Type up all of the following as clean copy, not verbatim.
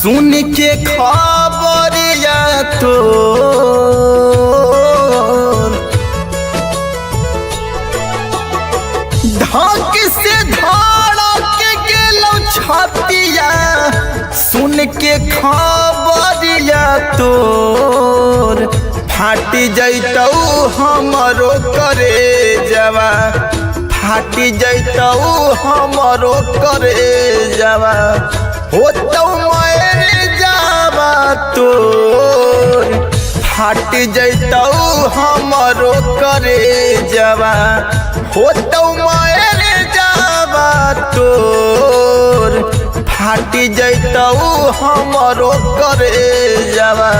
सुन के खबरिया तो धक से धड़क गेलो छतिया। सुन के खबरिया तोर फाटी जैतौ हमरो करे जवा। फाटी जैतौ हमरो करे जवा। होतौ मेरे जावा तोर फाटी जैतौ हमरो करे जवा। होतौ मेरे जावा तोर फाटी जैतौ हमरो करे जवा।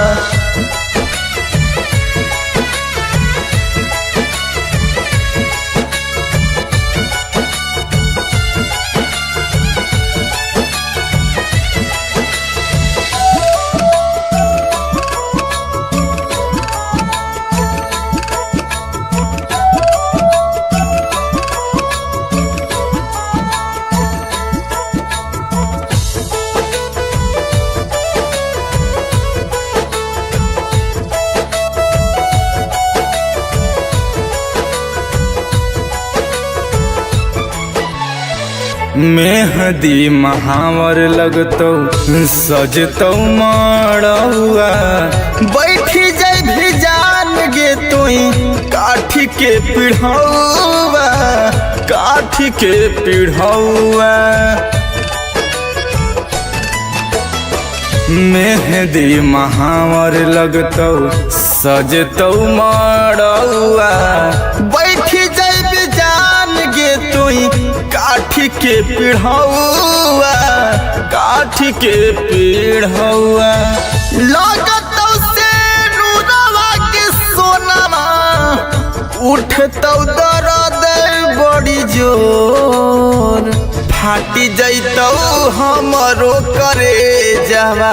मेहदी महावर लगतौ सजतौ मड़ौआ। बैठी जाय भी जान गे तोई काठी के पिढ़ौआ। काठी के पिढ़ौआ मेहदी महावर लगतौ सजतौ मड़ौआ। बैठी जाय भी जान गे तोई काठी के पिढ़ौआ। काठी के पिढ़ौआ लगतौ से रूरवा के सोनामा। उठतौ दर्द बड़ी जोर फाटी जैतौ हमरो करे जवा।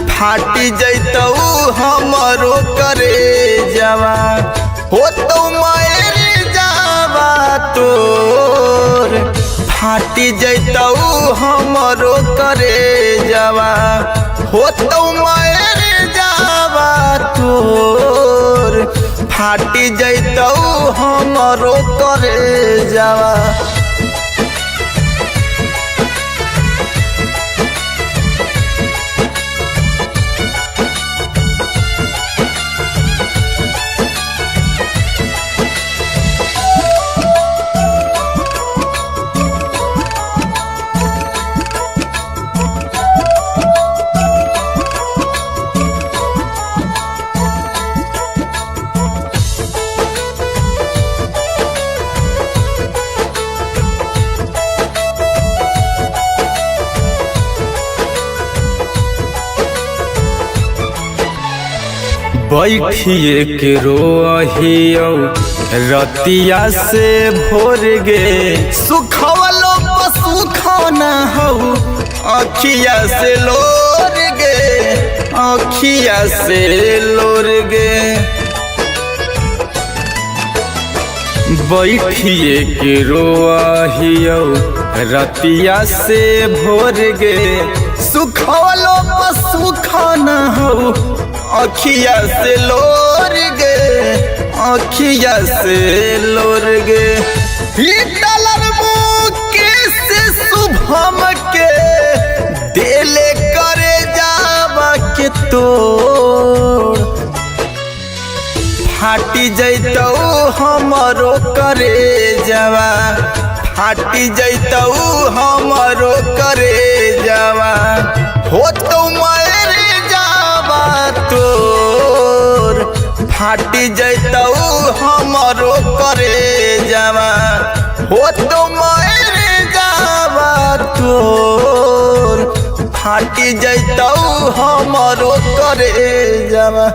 फाटी जैतौ हमरो करे जवा। होतौ मेरे जावा तोर फाटी जैतौ हमरो करे जवा। होतौ मेरे जावा तोर फाटी जैतौ हमरो करे जवा। बैठिए के रोहियो रतिया से भोर गे। सुखवलो पशु खाना हो अखिया से लोर गे। अखिया से लोर गे बैठिए के रोहियो रतिया से भोर गे। सुखवलो पशु खाना हो अखिया से लोर गे। अखिया से लोर गे हिटलर मुकेश शुभम के देले करे जावा के तोड़। फाटी जैतौ हमरो करे जवा। फाटी जैतौ हमरो करे जवा। होतौ मेरे जावा तोर फाटी जैतौ हमरो करे जवा। होतौ मेरे जावा तोर फाटी जैतौ हमरो करे जवा।